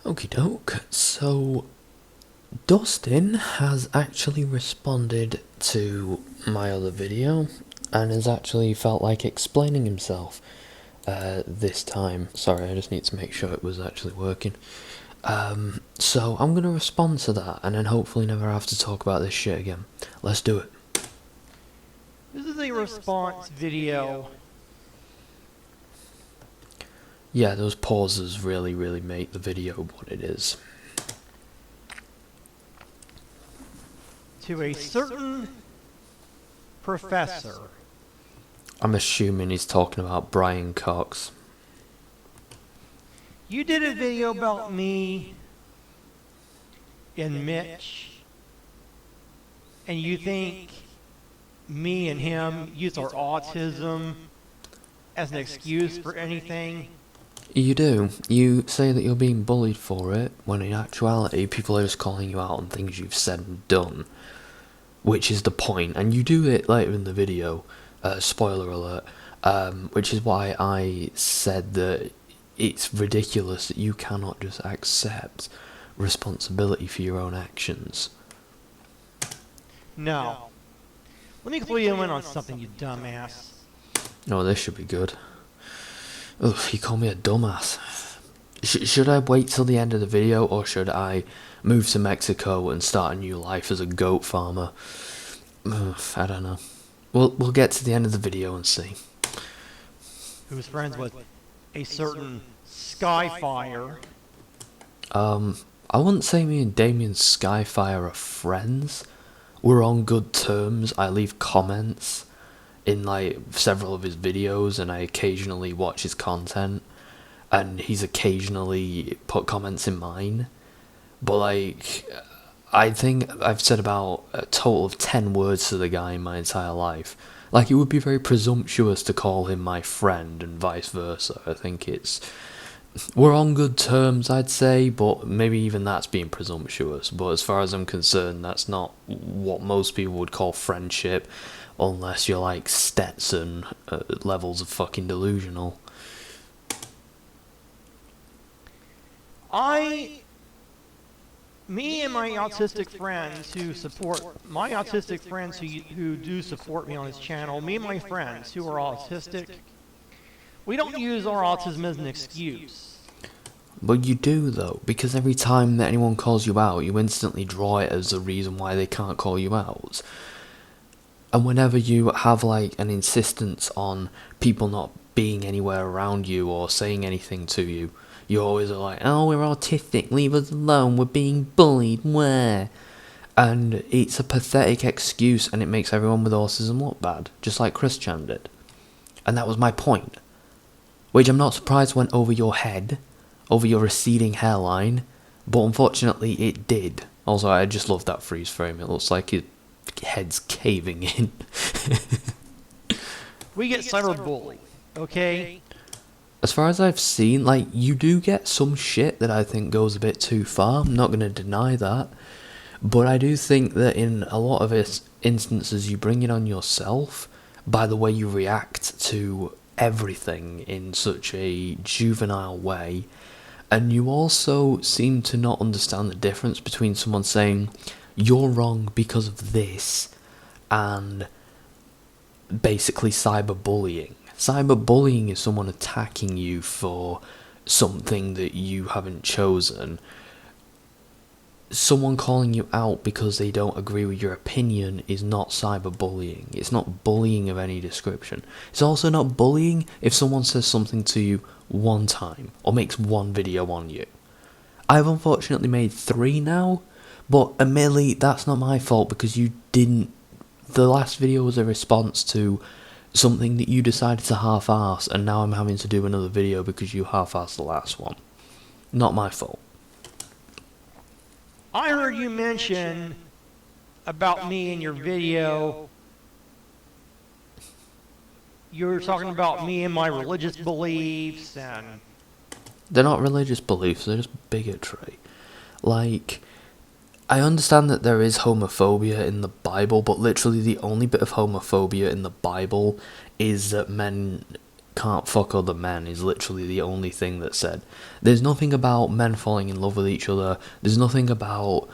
Okie doke. So, Dustin has actually responded to my other video and has actually felt like explaining himself this time. Sorry, I just need to make sure it was actually working. So I'm going to respond to that and then hopefully never have to talk about this shit again. Let's do it. This is a response video. Yeah, those pauses really make the video what it is. To a certain professor. I'm assuming he's talking about Brian Cox. You did a video about me and Mitch, and you think me and him use our autism as an excuse for anything? You do. You say that you're being bullied for it, when in actuality people are just calling you out on things you've said and done. Which is the point, and you do it later in the video, spoiler alert, which is why I said that it's ridiculous that you cannot just accept responsibility for your own actions. No. Let me clue you in on something, you dumbass. Oh, this should be good. Ugh, you call me a dumbass. Should I wait till the end of the video, or should I move to Mexico and start a new life as a goat farmer? I don't know. We'll get to the end of the video and see. Who's friends with a certain Skyfire. I wouldn't say me and Damien Skyfire are friends. We're on good terms. I leave comments in like several of his videos, and I occasionally watch his content, and he's occasionally put comments in mine. But like, I think I've said about a total of 10 words to the guy in my entire life. Like, it would be very presumptuous to call him my friend and vice versa. I think we're on good terms, I'd say, but maybe even that's being presumptuous. But as far as I'm concerned, that's not what most people would call friendship, unless you're like Stetson levels of fucking delusional. Me and my autistic friends who support, my autistic friends who do support me on this channel, me and my friends who are autistic, we don't use our autism as an excuse. But you do, though, because every time that anyone calls you out, you instantly draw it as a reason why they can't call you out. And whenever you have, like, an insistence on people not being anywhere around you or saying anything to you, you always are like, oh, we're autistic, leave us alone, we're being bullied, where? And it's a pathetic excuse, and it makes everyone with autism look bad, just like Chris Chan did. And that was my point. Which I'm not surprised went over your head, over your receding hairline, but unfortunately it did. Also, I just love that freeze frame, it looks like your head's caving in. We get cyberbullied, okay? As far as I've seen, like, you do get some shit that I think goes a bit too far, I'm not going to deny that, but I do think that in a lot of instances you bring it on yourself by the way you react to everything in such a juvenile way, and you also seem to not understand the difference between someone saying, you're wrong because of this, and basically cyberbullying. Cyberbullying is someone attacking you for something that you haven't chosen. Someone calling you out because they don't agree with your opinion is not cyberbullying. It's not bullying of any description. It's also not bullying if someone says something to you one time or makes one video on you. I've unfortunately made 3 now, but admittedly that's not my fault because you didn't. The last video was a response to something that you decided to half-ass, and now I'm having to do another video because you half-assed the last one. Not my fault. I heard you mention about me in your video. You were talking about me and my religious beliefs, and They're not religious beliefs, they're just bigotry. Like, I understand that there is homophobia in the Bible, but literally the only bit of homophobia in the Bible is that men can't fuck other men is literally the only thing that's said. There's nothing about men falling in love with each other. There's nothing about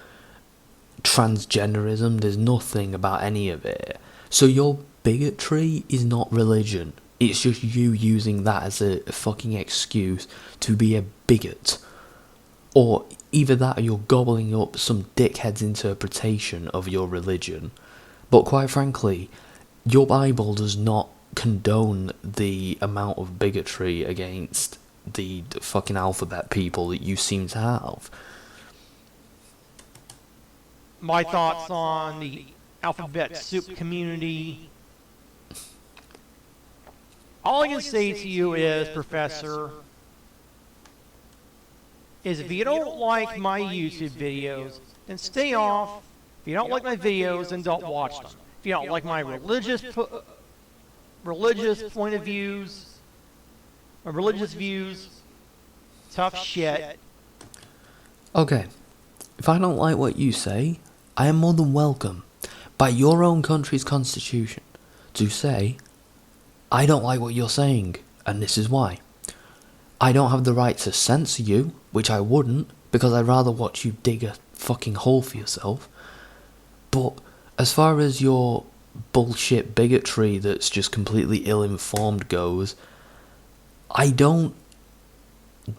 transgenderism. There's nothing about any of it. So your bigotry is not religion. It's just you using that as a fucking excuse to be a bigot. Or either that or you're gobbling up some dickhead's interpretation of your religion. But quite frankly, your Bible does not condone the amount of bigotry against the fucking alphabet people that you seem to have. My thoughts on the alphabet soup community. All I can say to you is, Professor, is if you don't like my YouTube videos, then stay off. If you don't like my videos, then don't watch them. If you don't like my religious point of views, my religious views, tough shit. Okay, if I don't like what you say, I am more than welcome, by your own country's constitution, to say, I don't like what you're saying, and this is why. I don't have the right to censor you, which I wouldn't, because I'd rather watch you dig a fucking hole for yourself. But as far as your bullshit bigotry that's just completely ill-informed goes, I don't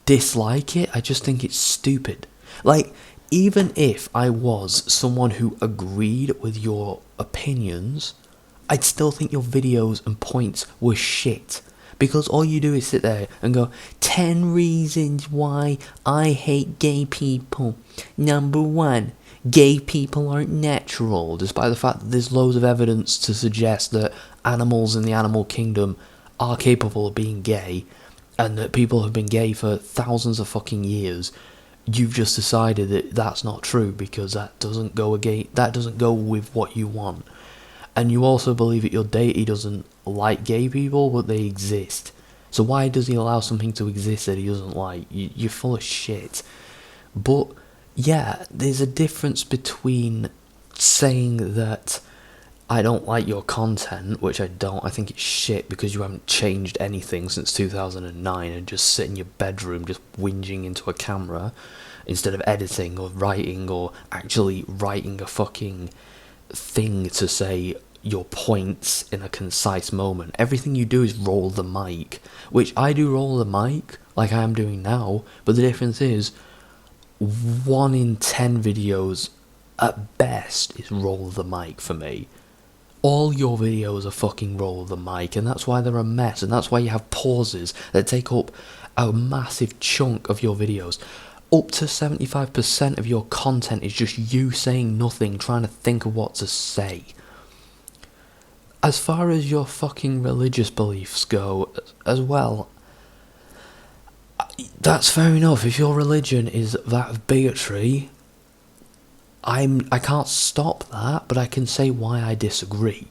dislike it, I just think it's stupid. Like, even if I was someone who agreed with your opinions, I'd still think your videos and points were shit. Because all you do is sit there and go, 10 reasons why I hate gay people. Number 1, gay people aren't natural, despite the fact that there's loads of evidence to suggest that animals in the animal kingdom are capable of being gay, and that people have been gay for thousands of fucking years. You've just decided that that's not true because that doesn't go with what you want. And you also believe that your deity doesn't like gay people, but they exist. So why does he allow something to exist that he doesn't like? You're full of shit. But yeah, there's a difference between saying that I don't like your content, which I don't. I think it's shit because you haven't changed anything since 2009 and just sit in your bedroom just whinging into a camera instead of editing or writing or actually writing a fucking thing to say your points in a concise moment. Everything you do is roll the mic, which I do roll the mic like I am doing now, but the difference is 1 in 10 videos at best is roll the mic for me. All your videos are fucking roll the mic, and that's why they're a mess, and that's why you have pauses that take up a massive chunk of your videos. Up to 75% of your content is just you saying nothing, trying to think of what to say. As far as your fucking religious beliefs go as well, that's fair enough. If your religion is that of bigotry, I can't stop that, but I can say why I disagree,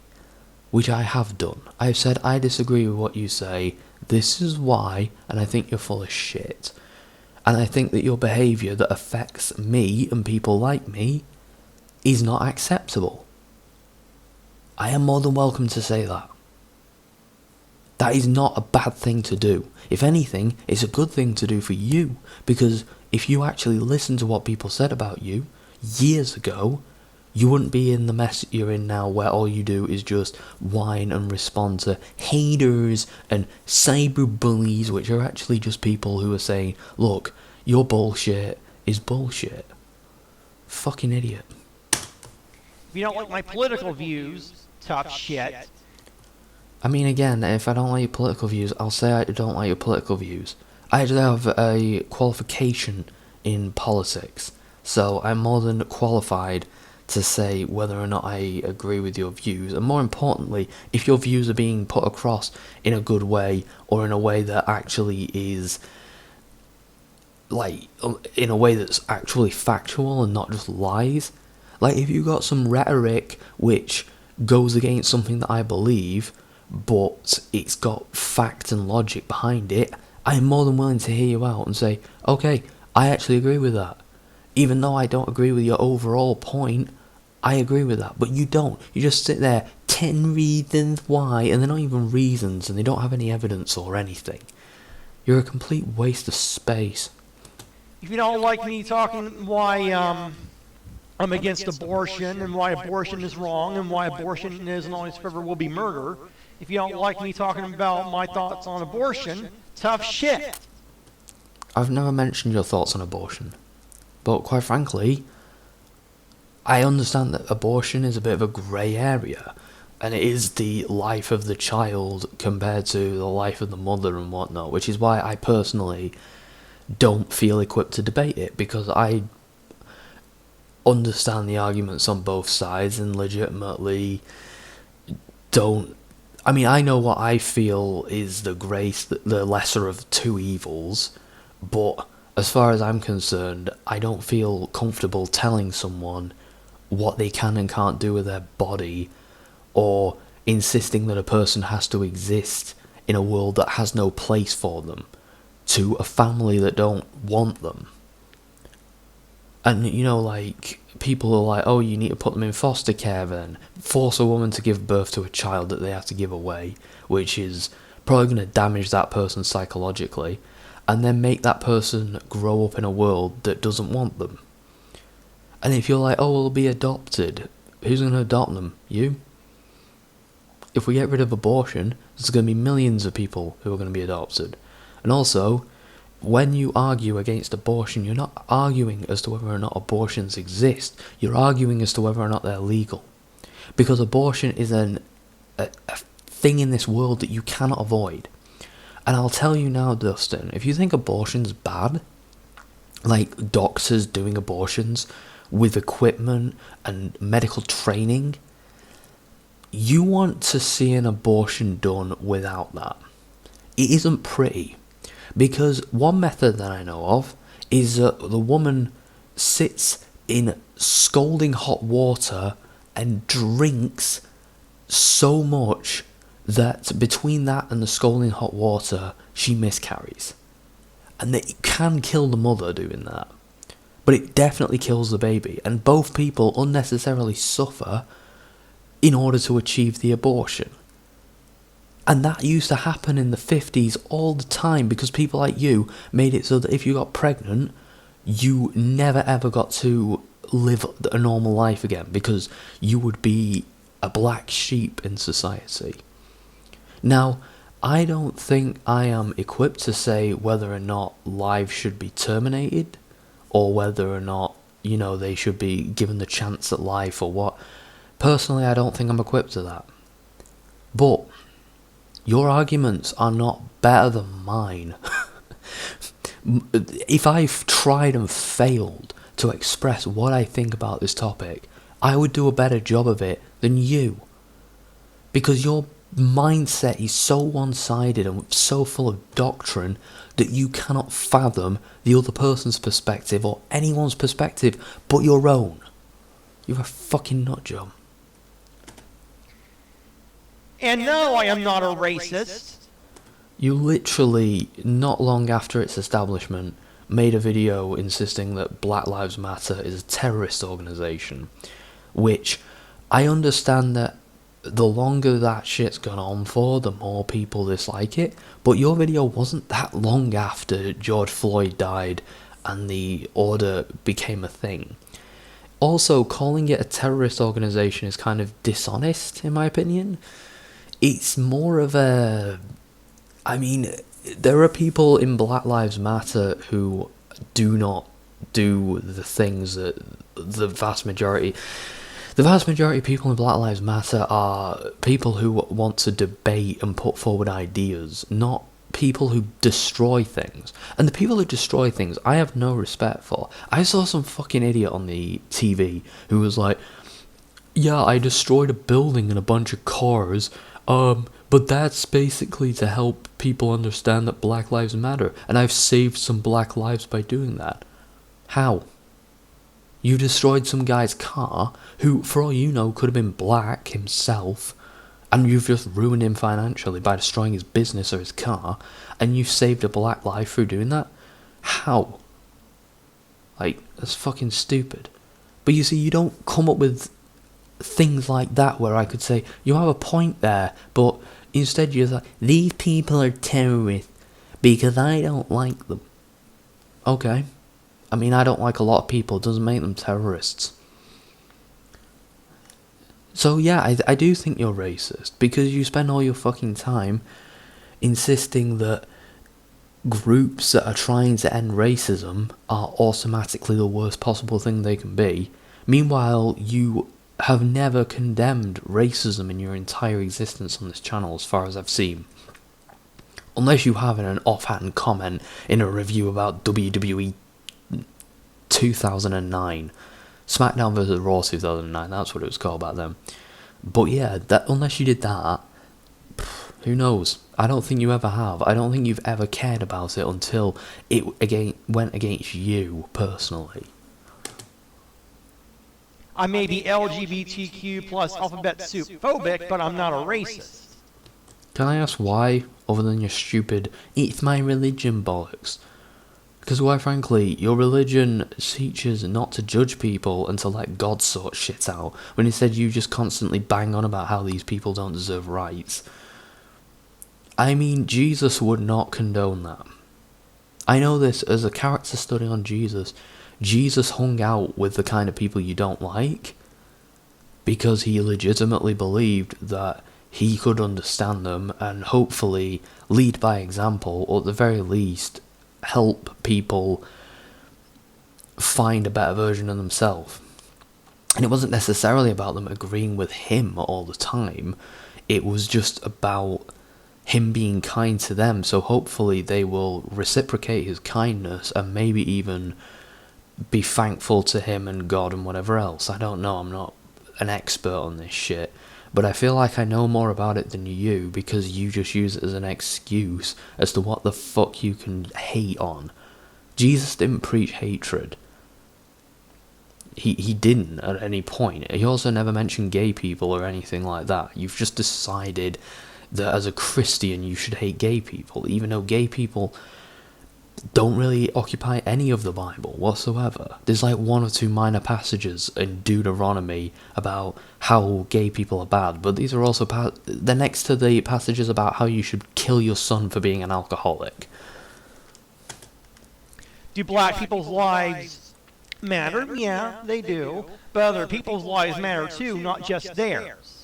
which I have done. I've said I disagree with what you say, this is why, and I think you're full of shit. And I think that your behaviour that affects me and people like me is not acceptable. I am more than welcome to say that. That is not a bad thing to do. If anything, it's a good thing to do for you, because if you actually listen to what people said about you years ago, you wouldn't be in the mess you're in now, where all you do is just whine and respond to haters and cyberbullies, which are actually just people who are saying, look, your bullshit is bullshit. Fucking idiot. If you don't like my political views, tough shit. I mean, again, if I don't like your political views, I'll say I don't like your political views. I actually have a qualification in politics, so I'm more than qualified to say whether or not I agree with your views, and more importantly, if your views are being put across in a good way, or in a way that actually is, like, in a way that's actually factual and not just lies. Like, if you got some rhetoric which goes against something that I believe, but it's got fact and logic behind it, I'm more than willing to hear you out and say, okay, I actually agree with that. Even though I don't agree with your overall point, I agree with that. But you don't. You just sit there 10 reasons why, and they're not even reasons, and they don't have any evidence or anything. You're a complete waste of space. If you don't like me talking why I'm against abortion and why abortion is wrong and why abortion isn't always forever will be murder, if you don't like me talking about my thoughts on abortion, tough shit. I've never mentioned your thoughts on abortion, but quite frankly, I understand that abortion is a bit of a grey area, and it is the life of the child compared to the life of the mother and whatnot, which is why I personally don't feel equipped to debate it, because I understand the arguments on both sides and legitimately don't. I mean, I know what I feel is the lesser of two evils, but as far as I'm concerned, I don't feel comfortable telling someone what they can and can't do with their body, or insisting that a person has to exist in a world that has no place for them, to a family that don't want them. And, you know, like, people are like, oh, you need to put them in foster care then. Force a woman to give birth to a child that they have to give away, which is probably going to damage that person psychologically, and then make that person grow up in a world that doesn't want them. And if you're like, oh, well, they'll be adopted, who's going to adopt them? You? If we get rid of abortion, there's going to be millions of people who are going to be adopted. And also, when you argue against abortion, you're not arguing as to whether or not abortions exist. You're arguing as to whether or not they're legal. Because abortion is a thing in this world that you cannot avoid. And I'll tell you now, Dustin, if you think abortion's bad, like doctors doing abortions with equipment and medical training, you want to see an abortion done without that. It isn't pretty. Because one method that I know of is that the woman sits in scalding hot water and drinks so much that between that and the scalding hot water, she miscarries. And that it can kill the mother doing that. But it definitely kills the baby. And both people unnecessarily suffer in order to achieve the abortion. And that used to happen in the 50s all the time, because people like you made it so that if you got pregnant, you never ever got to live a normal life again, because you would be a black sheep in society. Now, I don't think I am equipped to say whether or not lives should be terminated, or whether or not, you know, they should be given the chance at life or what. Personally, I don't think I'm equipped to that. But your arguments are not better than mine. If I've tried and failed to express what I think about this topic, I would do a better job of it than you. Because your mindset is so one-sided and so full of doctrine that you cannot fathom the other person's perspective or anyone's perspective but your own. You're a fucking nutjob. And no, I am not a racist. You literally, not long after its establishment, made a video insisting that Black Lives Matter is a terrorist organisation, which I understand that the longer that shit's gone on for, the more people dislike it, but your video wasn't that long after George Floyd died and the order became a thing. Also, calling it a terrorist organisation is kind of dishonest, in my opinion. It's more of a... I mean, there are people in Black Lives Matter who do not do the things that the vast majority... The vast majority of people in Black Lives Matter are people who want to debate and put forward ideas, not people who destroy things. And the people who destroy things, I have no respect for. I saw some fucking idiot on the TV who was like, yeah, I destroyed a building and a bunch of cars, but that's basically to help people understand that Black Lives Matter, and I've saved some black lives by doing that. How? You destroyed some guy's car, who, for all you know, could have been black himself, and you've just ruined him financially by destroying his business or his car, and you've saved a black life through doing that? How? Like, that's fucking stupid. But you see, you don't come up with things like that where I could say, you have a point there, but instead you're like, these people are terrorists because I don't like them. Okay. I mean, I don't like a lot of people, it doesn't make them terrorists. So yeah, I do think you're racist, because you spend all your fucking time insisting that groups that are trying to end racism are automatically the worst possible thing they can be. Meanwhile, you have never condemned racism in your entire existence on this channel, as far as I've seen. Unless you have in an offhand comment in a review about WWE 2009. SmackDown vs. Raw 2009, that's what it was called back then. But yeah, that unless you did that, who knows? I don't think you ever have. I don't think you've ever cared about it until it went against you personally. I may be LGBTQ plus alphabet soup phobic, but I'm not a racist. Can I ask why, other than your stupid, it's my religion bollocks? Because quite frankly, your religion teaches not to judge people and to let God sort shit out, when instead you just constantly bang on about how these people don't deserve rights. I mean, Jesus would not condone that. I know this as a character study on Jesus. Jesus hung out with the kind of people you don't like because he legitimately believed that he could understand them and hopefully lead by example, or at the very least help people find a better version of themselves. And it wasn't necessarily about them agreeing with him all the time. It was just about him being kind to them, so hopefully they will reciprocate his kindness and maybe even be thankful to him and God and whatever else. I don't know, I'm not an expert on this shit, but I feel like I know more about it than you, because you just use it as an excuse as to what the fuck you can hate on. Jesus didn't preach hatred. He didn't at any point. He also never mentioned gay people or anything like that. You've just decided that as a Christian you should hate gay people, even though gay people don't really occupy any of the Bible whatsoever. There's like one or two minor passages in Deuteronomy about how gay people are bad, but these are also they're next to the passages about how you should kill your son for being an alcoholic. Do black people's lives matter? Yeah, they do. But other people's lives matter too, not just theirs.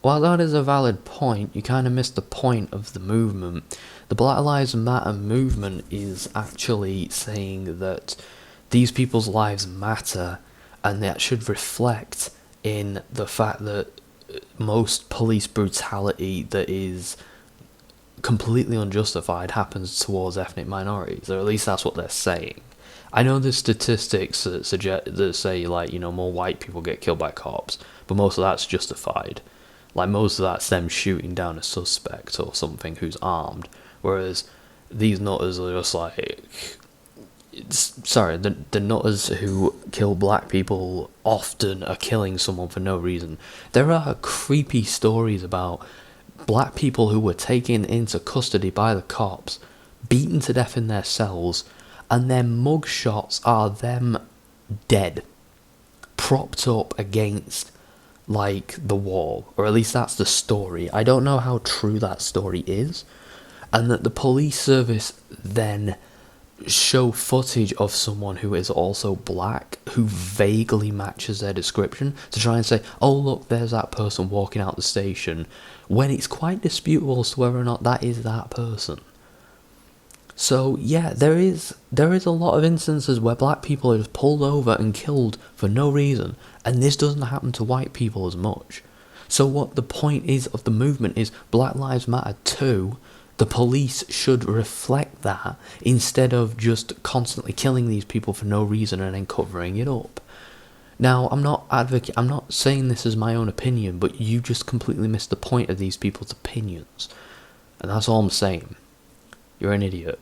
While that is a valid point, you kind of missed the point of the movement. The Black Lives Matter movement is actually saying that these people's lives matter, and that should reflect in the fact that most police brutality that is completely unjustified happens towards ethnic minorities, or at least that's what they're saying. I know there's statistics that say, like, you know, more white people get killed by cops, but most of that's justified. Like, most of that's them shooting down a suspect or something who's armed, whereas these nutters are just like... the nutters who kill black people often are killing someone for no reason. There are creepy stories about black people who were taken into custody by the cops, beaten to death in their cells, and their mugshots are them dead, propped up against like the wall, or at least that's the story. I don't know how true that story is, and that the police service then show footage of someone who is also black who vaguely matches their description to try and say, oh look, there's that person walking out the station, when it's quite disputable as to whether or not that is that person. So yeah, there is a lot of instances where black people are just pulled over and killed for no reason, and this doesn't happen to white people as much. So what the point is of the movement is Black Lives Matter too. The police should reflect that instead of just constantly killing these people for no reason and then covering it up. Now, I'm not saying this as my own opinion, but you just completely missed the point of these people's opinions. And that's all I'm saying. You're an idiot.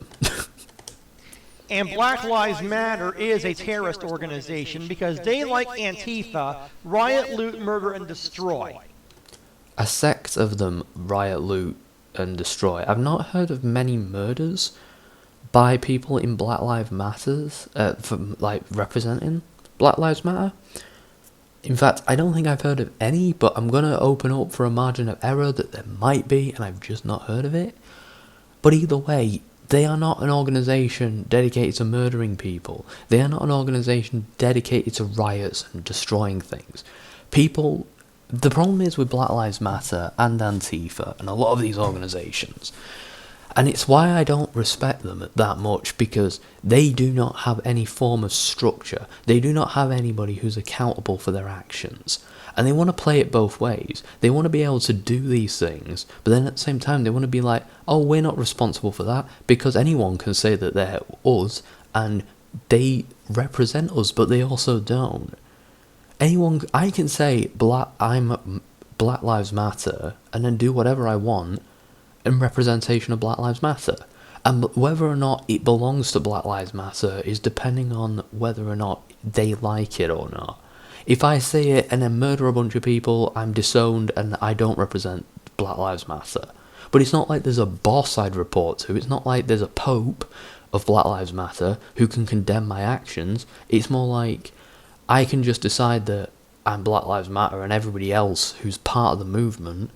And Black Lives Matter is a terrorist organization because they, like Antifa, riot, loot, murder, and destroy. A sect of them riot, loot, and destroy. I've not heard of many murders by people in Black Lives Matters, for like representing Black Lives Matter. In fact, I don't think I've heard of any, but I'm going to open up for a margin of error that there might be, and I've just not heard of it. But either way, they are not an organisation dedicated to murdering people. They are not an organisation dedicated to riots and destroying things. People... The problem is with Black Lives Matter and Antifa and a lot of these organisations, and it's why I don't respect them that much, because they do not have any form of structure. They do not have anybody who's accountable for their actions. And they want to play it both ways. They want to be able to do these things, but then at the same time they want to be like, oh, we're not responsible for that, because anyone can say that they're us and they represent us, but they also don't. I can say I'm Black Lives Matter and then do whatever I want in representation of Black Lives Matter. And whether or not it belongs to Black Lives Matter is depending on whether or not they like it or not. If I say it and then murder a bunch of people, I'm disowned and I don't represent Black Lives Matter. But it's not like there's a boss I'd report to. It's not like there's a pope of Black Lives Matter who can condemn my actions. It's more like I can just decide that I'm Black Lives Matter, and everybody else who's part of the movement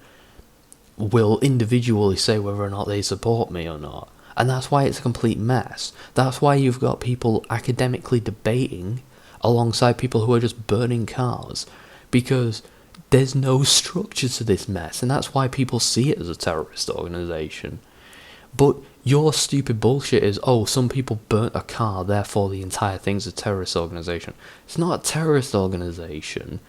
will individually say whether or not they support me or not. And that's why it's a complete mess. That's why you've got people academically debating alongside people who are just burning cars, because there's no structure to this mess, and that's why people see it as a terrorist organisation. But your stupid bullshit is, oh, some people burnt a car, therefore the entire thing's a terrorist organisation. It's not a terrorist organisation,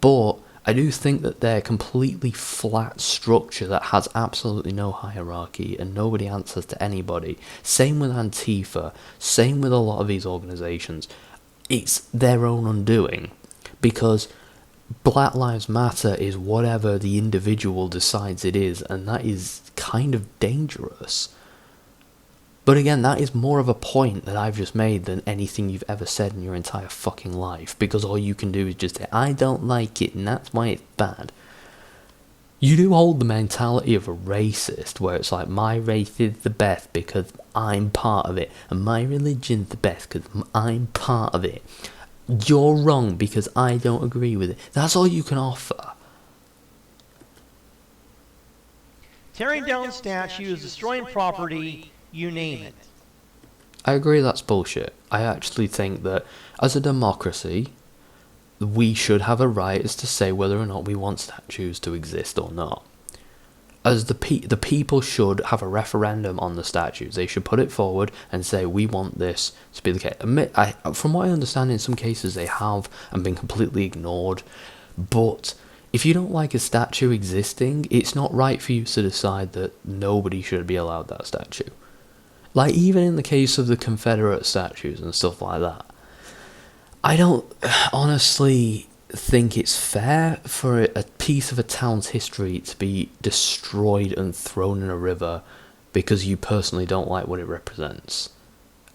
but I do think that they're a completely flat structure that has absolutely no hierarchy and nobody answers to anybody. Same with Antifa, same with a lot of these organisations. It's their own undoing, because Black Lives Matter is whatever the individual decides it is, and that is kind of dangerous. But again, that is more of a point that I've just made than anything you've ever said in your entire fucking life, because all you can do is just say, I don't like it and that's why it's bad. You do hold the mentality of a racist, where it's like, my race is the best because I'm part of it, and my religion's the best because I'm part of it. You're wrong because I don't agree with it. That's all you can offer. Tearing down statues, destroying property, you name it. I agree that's bullshit. I actually think that as a democracy, we should have a right as to say whether or not we want statues to exist or not. As the people should have a referendum on the statues. They should put it forward and say, we want this to be the case. From what I understand, in some cases they have and been completely ignored. But if you don't like a statue existing, it's not right for you to decide that nobody should be allowed that statue. Like, even in the case of the Confederate statues and stuff like that, I don't honestly think it's fair for a piece of a town's history to be destroyed and thrown in a river because you personally don't like what it represents.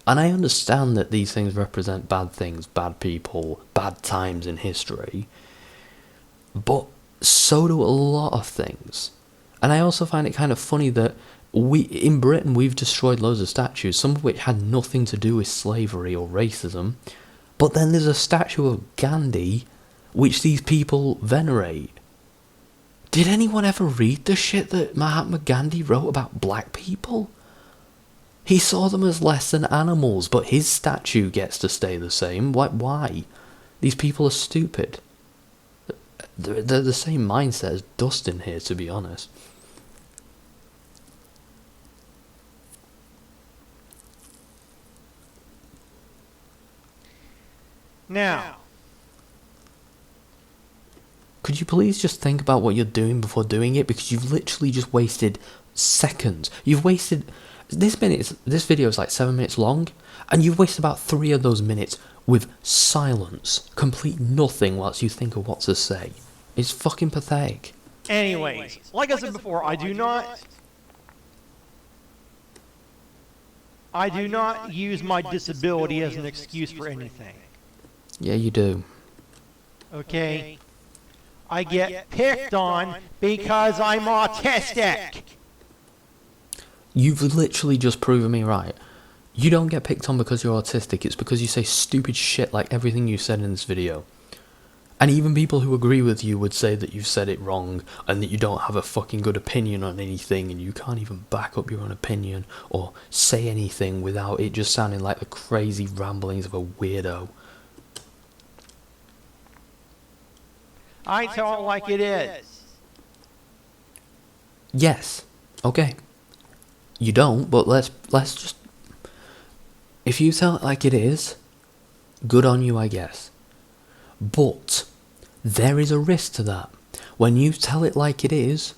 And I understand that these things represent bad things, bad people, bad times in history, but so do a lot of things. And I also find it kind of funny that in Britain we've destroyed loads of statues, some of which had nothing to do with slavery or racism, but then there's a statue of Gandhi which these people venerate. Did anyone ever read the shit that Mahatma Gandhi wrote about black people? He saw them as less than animals, but his statue gets to stay the same. Why? These people are stupid. They're the same mindset as Dustin here, to be honest. Now, could you please just think about what you're doing before doing it? Because you've literally just wasted seconds. You've wasted... This video is like 7 minutes long, and you've wasted about 3 of those minutes with silence. Complete nothing whilst you think of what to say. It's fucking pathetic. anyways, like I said before, I do not use my disability as an excuse for anything. Yeah, you do. Okay? I get picked on because I'm autistic. You've literally just proven me right. You don't get picked on because you're autistic, it's because you say stupid shit like everything you said in this video. And even people who agree with you would say that you've said it wrong and that you don't have a fucking good opinion on anything and you can't even back up your own opinion or say anything without it just sounding like the crazy ramblings of a weirdo. I tell it like it is. Yes. Okay. You don't, but let's just... If you tell it like it is, good on you, I guess. But there is a risk to that. When you tell it like it is,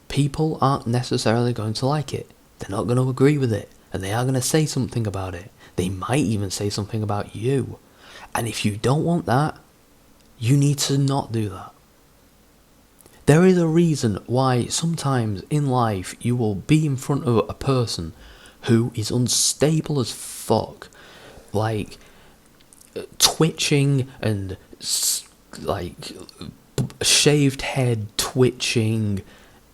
people aren't necessarily going to like it. They're not going to agree with it. And they are going to say something about it. They might even say something about you. And if you don't want that, you need to not do that. There is a reason why sometimes in life you will be in front of a person who is unstable as fuck. Like, twitching and like shaved head twitching,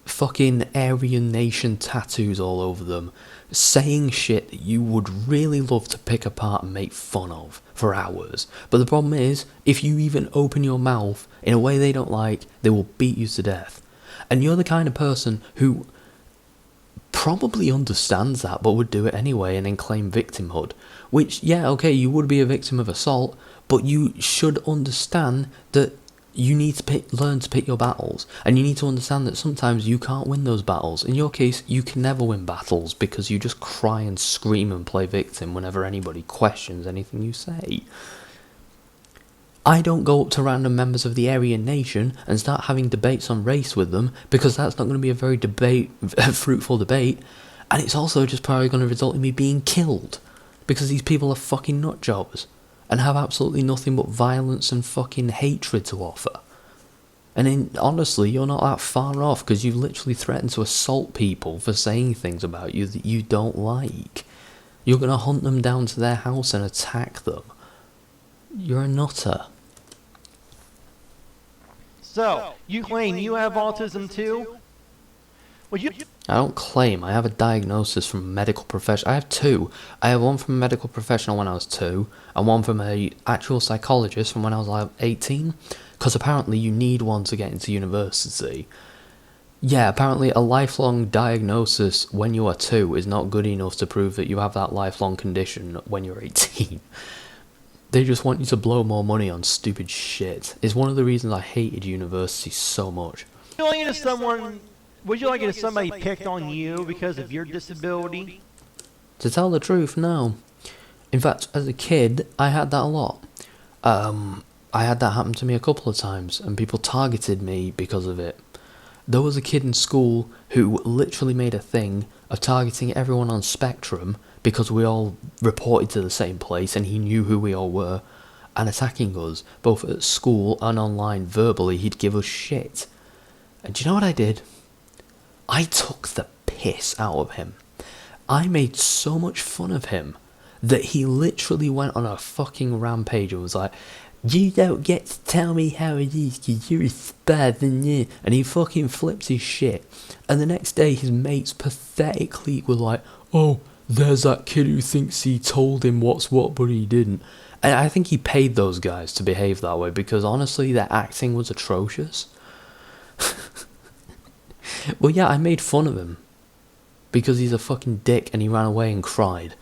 fucking Aryan Nation tattoos all over them, saying shit that you would really love to pick apart and make fun of for hours. But the problem is, if you even open your mouth in a way they don't like, they will beat you to death. And you're the kind of person who probably understands that but would do it anyway and then claim victimhood. Which, yeah, okay, you would be a victim of assault, but you should understand that you need to learn to pick your battles, and you need to understand that sometimes you can't win those battles. In your case, you can never win battles because you just cry and scream and play victim whenever anybody questions anything you say. I don't go up to random members of the Aryan Nation and start having debates on race with them, because that's not going to be a very fruitful debate, and it's also just probably going to result in me being killed, because these people are fucking nutjobs and have absolutely nothing but violence and fucking hatred to offer. And honestly, you're not that far off, because you've literally threatened to assault people for saying things about you that you don't like. You're going to hunt them down to their house and attack them. You're a nutter. So, you claim you have autism too? Well, I don't claim. I have a diagnosis from a medical professional. I have two. I have one from a medical professional when I was 2, and one from a actual psychologist from when I was like 18. Because apparently you need one to get into university. Yeah, apparently a lifelong diagnosis when you are 2 is not good enough to prove that you have that lifelong condition when you're 18. They just want you to blow more money on stupid shit. It's one of the reasons I hated university so much. Would you like it if somebody picked on you because of your disability? To tell the truth, no. In fact, as a kid, I had that a lot. I had that happen to me a couple of times, and people targeted me because of it. There was a kid in school who literally made a thing of targeting everyone on Spectrum because we all reported to the same place and he knew who we all were, and attacking us, both at school and online verbally. He'd give us shit. And do you know what I did? I took the piss out of him. I made so much fun of him that he literally went on a fucking rampage and was like, "You don't get to tell me how it is because you're a spaz and you..." And he fucking flipped his shit. And the next day his mates pathetically were like, "Oh, there's that kid who thinks he told him what's what but he didn't." And I think he paid those guys to behave that way, because honestly their acting was atrocious. Well, yeah, I made fun of him because he's a fucking dick and he ran away and cried.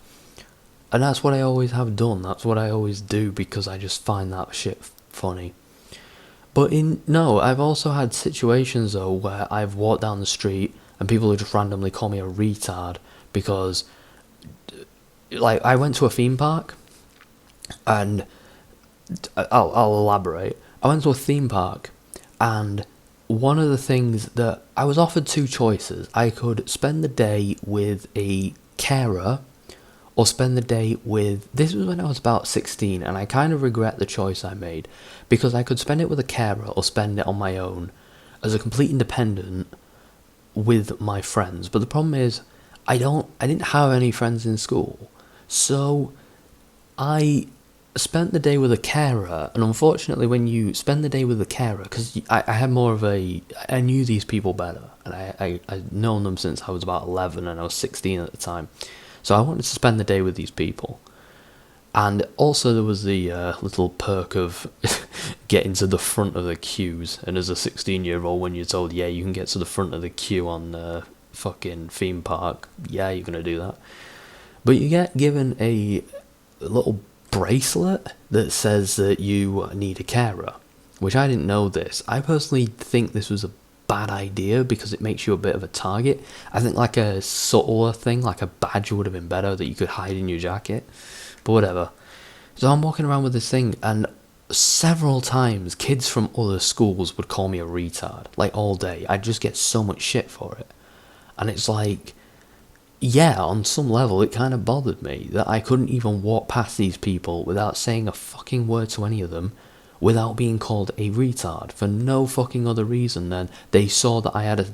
And that's what I always have done. That's what I always do, because I just find that shit funny. But I've also had situations though where I've walked down the street and people would just randomly call me a retard because, like, I went to a theme park, and I'll elaborate. I went to a theme park, and one of the things that I was offered 2 choices. I could spend the day with a carer, or spend the day with... This was when I was about 16, and I kind of regret the choice I made, because I could spend it with a carer or spend it on my own as a complete independent with my friends. But the problem is, I didn't have any friends in school, so I spent the day with a carer. And unfortunately, when you spend the day with a carer, because I had more of a... I knew these people better, and I'd known them since I was about 11 and I was 16 at the time. So I wanted to spend the day with these people. And also there was the little perk of getting to the front of the queues. And as a 16-year-old, when you're told, yeah, you can get to the front of the queue on fucking theme park, yeah, you're going to do that. But you get given a little bracelet that says that you need a carer, which I didn't know this. I personally think this was a bad idea because it makes you a bit of a target. I think like a subtler thing, like a badge would have been better that you could hide in your jacket. But whatever. So I'm walking around with this thing, and several times kids from other schools would call me a retard, like all day. I'd just get so much shit for it. And it's like, yeah, on some level it kind of bothered me that I couldn't even walk past these people without saying a fucking word to any of them without being called a retard for no fucking other reason than they saw that I had a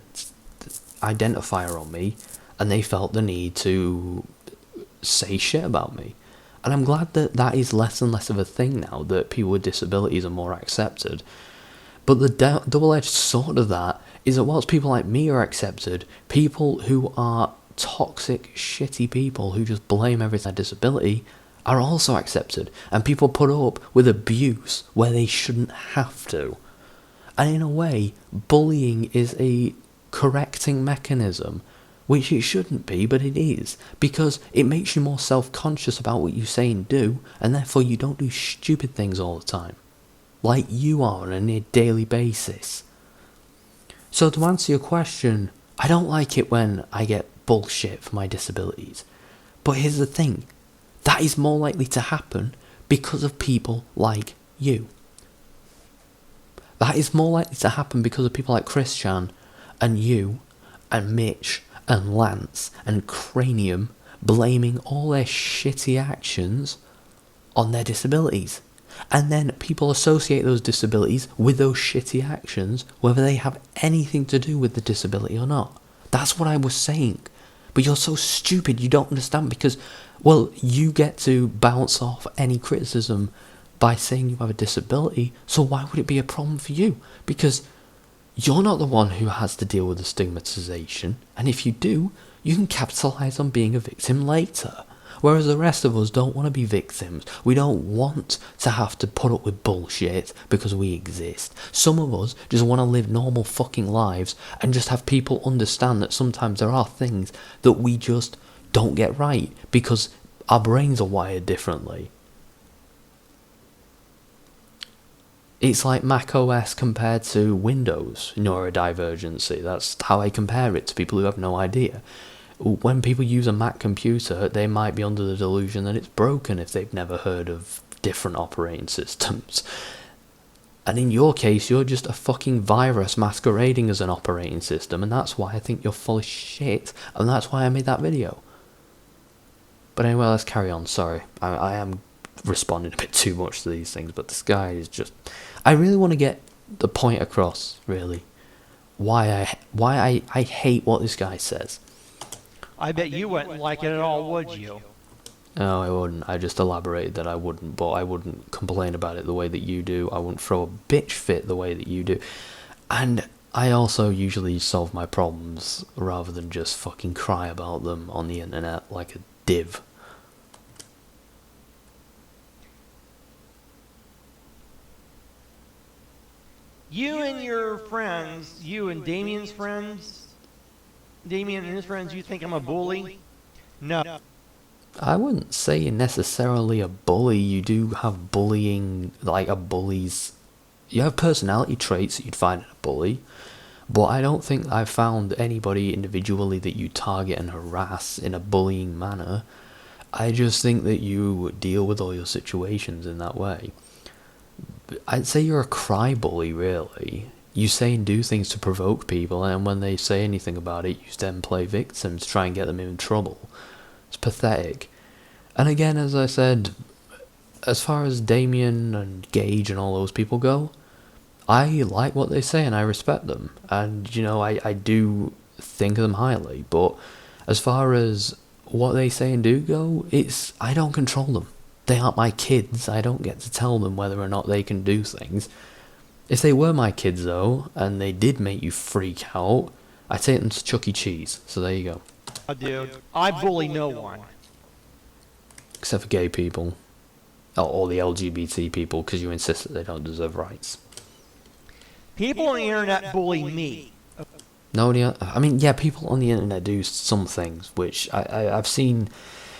identifier on me and they felt the need to say shit about me. And I'm glad that that is less and less of a thing now, that people with disabilities are more accepted. But the double-edged sword of that is that whilst people like me are accepted, people who are toxic, shitty people who just blame everything on disability are also accepted. And people put up with abuse where they shouldn't have to. And in a way, bullying is a correcting mechanism, which it shouldn't be, but it is, because it makes you more self-conscious about what you say and do, and therefore you don't do stupid things all the time, like you are on a near daily basis. So to answer your question, I don't like it when I get bullshit for my disabilities. But here's the thing, that is more likely to happen because of people like you. That is more likely to happen because of people like Christian, and you, and Mitch, and Lance, and Cranium, blaming all their shitty actions on their disabilities. And then people associate those disabilities with those shitty actions, whether they have anything to do with the disability or not. That's what I was saying. But you're so stupid, you don't understand, because, well, you get to bounce off any criticism by saying you have a disability, so why would it be a problem for you? Because you're not the one who has to deal with the stigmatization, and if you do, you can capitalise on being a victim later. Whereas the rest of us don't want to be victims. We don't want to have to put up with bullshit because we exist. Some of us just want to live normal fucking lives and just have people understand that sometimes there are things that we just don't get right because our brains are wired differently. It's like Mac OS compared to Windows neurodivergency. That's how I compare it to people who have no idea. When people use a Mac computer, they might be under the delusion that it's broken if they've never heard of different operating systems. And in your case, you're just a fucking virus masquerading as an operating system, and that's why I think you're full of shit, and that's why I made that video. But anyway, let's carry on. Sorry, I am responding a bit too much to these things, but this guy is just... I really want to get the point across, really. Why I hate what this guy says. I bet you wouldn't like it at all, would you? No, I wouldn't. I just elaborated that I wouldn't, but I wouldn't complain about it the way that you do. I wouldn't throw a bitch fit the way that you do. And I also usually solve my problems rather than just fucking cry about them on the internet like a div. You and your friends, you and Damien's friends, Damien and his friends, you think I'm a bully? No. I wouldn't say you're necessarily a bully. You do have bullying, like a bully's... You have personality traits that you'd find in a bully, but I don't think I've found anybody individually that you target and harass in a bullying manner. I just think that you deal with all your situations in that way. I'd say you're a cry bully, really. You say and do things to provoke people, and when they say anything about it, you then play victim to try and get them in trouble. It's pathetic. And again, as I said, as far as Damien and Gage and all those people go, I like what they say and I respect them. And, you know, I do think of them highly. But as far as what they say and do go, I don't control them. They aren't my kids. I don't get to tell them whether or not they can do things. If they were my kids, though, and they did make you freak out, I'd take them to Chuck E. Cheese. So there you go. Dude, I bully no one. Except for gay people. or the LGBT people because you insist that they don't deserve rights. People on the internet bully me. No, I mean, yeah, people on the internet do some things, which I've seen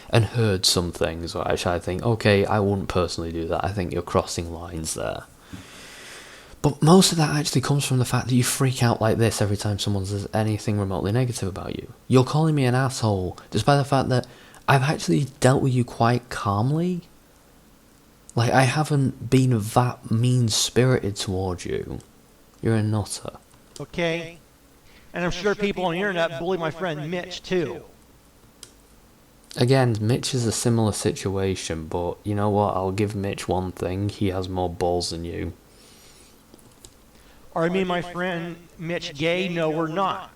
and heard some things, which I think, okay, I wouldn't personally do that. I think you're crossing lines there. But most of that actually comes from the fact that you freak out like this every time someone says anything remotely negative about you. You're calling me an asshole, despite the fact that I've actually dealt with you quite calmly. Like, I haven't been that mean-spirited towards you. You're a nutter. Okay? And I'm sure people on the internet bully my friend Mitch, too. Again, Mitch is a similar situation, but you know what? I'll give Mitch one thing. He has more balls than you. Are me and my friend Mitch gay? No, we're not.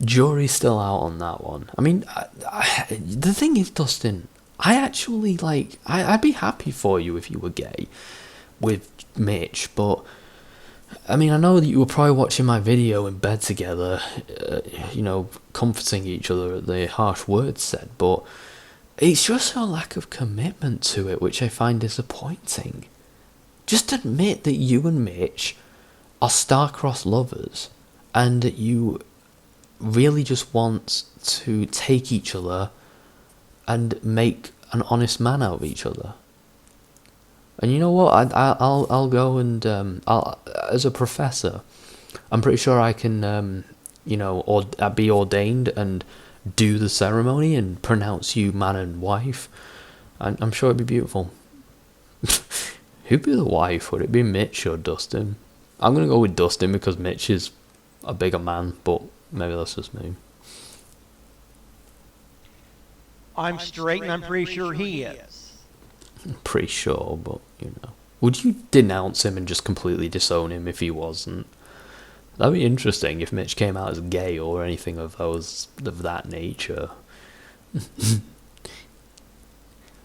Jury's still out on that one. I mean, the thing is, Dustin, I actually, like, I'd be happy for you if you were gay with Mitch, but I mean, I know that you were probably watching my video in bed together, comforting each other at the harsh words said, but it's just a lack of commitment to it, which I find disappointing. Just admit that you and Mitch are star-crossed lovers, and that you really just want to take each other and make an honest man out of each other. And you know what? I'll go and as a professor, I'm pretty sure I can be ordained and do the ceremony and pronounce you man and wife. I'm sure it'd be beautiful. Who'd be the wife? Would it be Mitch or Dustin? I'm gonna go with Dustin because Mitch is a bigger man, but maybe that's just me. I'm straight and I'm pretty sure he is. Pretty sure, but would you denounce him and just completely disown him if he wasn't? That'd be interesting if Mitch came out as gay or anything of that nature.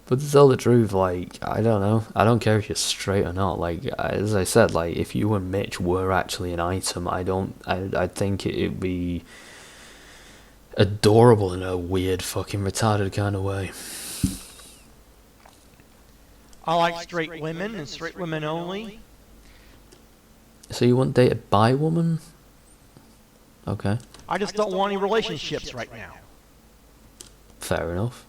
But to tell the truth, like, I don't know. I don't care if you're straight or not. Like, as I said, like, if you and Mitch were actually an item, I think it'd be adorable in a weird, fucking retarded kind of way. I like straight women and straight women only. So you want dated by a woman? Okay. I just don't want any relationships right now. Fair enough.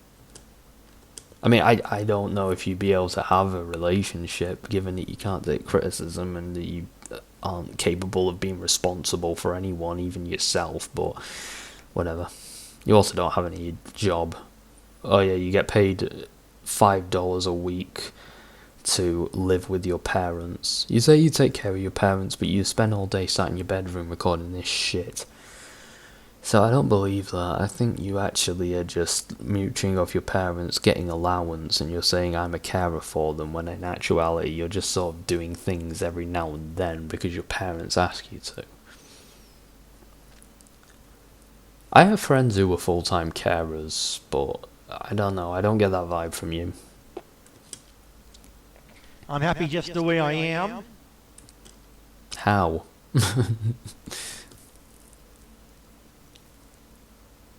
I mean, I don't know if you'd be able to have a relationship given that you can't take criticism and that you aren't capable of being responsible for anyone, even yourself, but whatever. You also don't have any job. Oh yeah, you get paid $5 a week to live with your parents. You say you take care of your parents, but you spend all day sat in your bedroom recording this shit. So I don't believe that. I think you actually are just mooching off your parents, getting allowance, and you're saying I'm a carer for them, when in actuality you're just sort of doing things every now and then because your parents ask you to. I have friends who are full-time carers, but I don't know, I don't get that vibe from you. I'm happy just the way I am. How?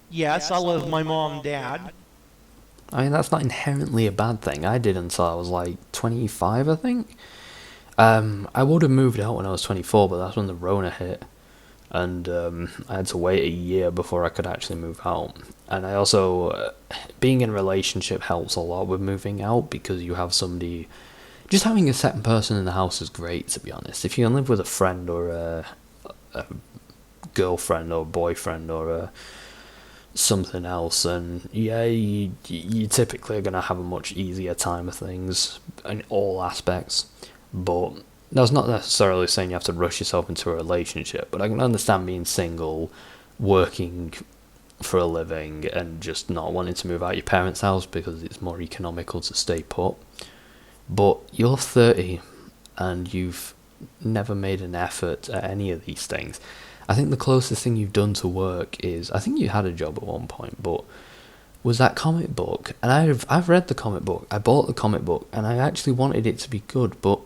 Yes, I love my mom and dad. I mean, that's not inherently a bad thing. I did until I was like 25, I think. I would have moved out when I was 24, but that's when the Rona hit. And I had to wait a year before I could actually move out. And I also, being in a relationship helps a lot with moving out, because you have somebody. Just having a second person in the house is great, to be honest. If you can live with a friend or a girlfriend or boyfriend or something else, and yeah, you typically are going to have a much easier time of things in all aspects. But that's not necessarily saying you have to rush yourself into a relationship, but I can understand being single, working for a living, and just not wanting to move out your parents' house because it's more economical to stay put. But you're 30 and you've never made an effort at any of these things. I think the closest thing you've done to work is, I think you had a job at one point, but was that comic book. And I've read the comic book, I bought the comic book, and I actually wanted it to be good, but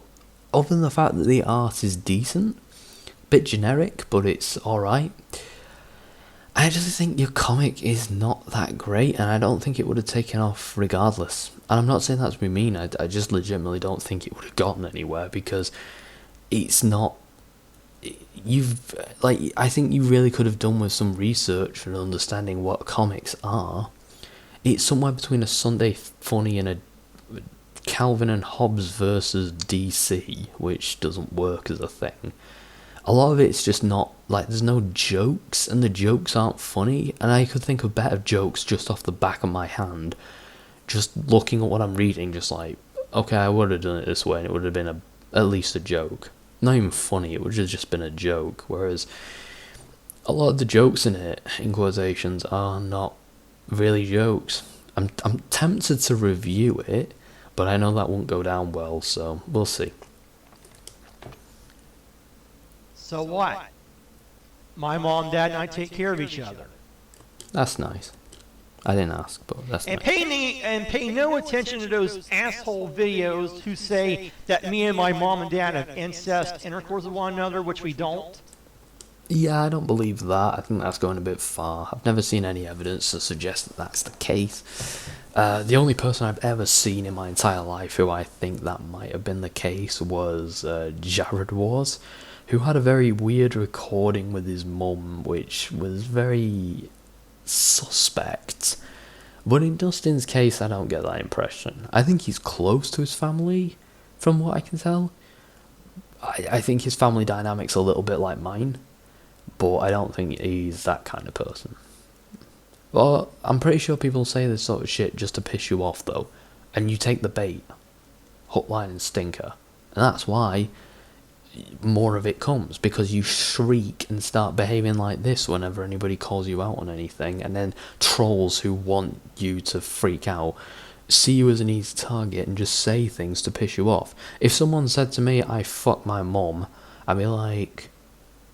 other than the fact that the art is decent, bit generic, but it's alright, I just think your comic is not that great, and I don't think it would have taken off regardless. And I'm not saying that to be mean, I just legitimately don't think it would have gotten anywhere because it's not. You've. Like, I think you really could have done with some research and understanding what comics are. It's somewhere between a Sunday Funny and a Calvin and Hobbes versus DC, which doesn't work as a thing. A lot of it's just not, like, there's no jokes, and the jokes aren't funny, and I could think of better jokes just off the back of my hand, just looking at what I'm reading, just like, okay, I would have done it this way, and it would have been at least a joke. Not even funny, it would have just been a joke, whereas a lot of the jokes in it, in quotations, are not really jokes. I'm tempted to review it, but I know that won't go down well, so we'll see. So what? My mom, dad, and I take care of each other. That's nice. I didn't ask, but that's And nice. pay no attention to those asshole videos who say that me and my mom and dad have incest intercourse with one another, which we don't. Yeah, I don't believe that. I think that's going a bit far. I've never seen any evidence to suggest that that's the case. The only person I've ever seen in my entire life who I think that might have been the case was Jared Wars, who had a very weird recording with his mum, which was very suspect. But in Dustin's case, I don't get that impression. I think he's close to his family, from what I can tell. I think his family dynamic's a little bit like mine, but I don't think he's that kind of person. Well, I'm pretty sure people say this sort of shit just to piss you off, though, and you take the bait, hook, line, and stinker, and that's why more of it comes, because you shriek and start behaving like this whenever anybody calls you out on anything, and then trolls who want you to freak out see you as an easy target and just say things to piss you off. If someone said to me, I fuck my mom, I'd be like,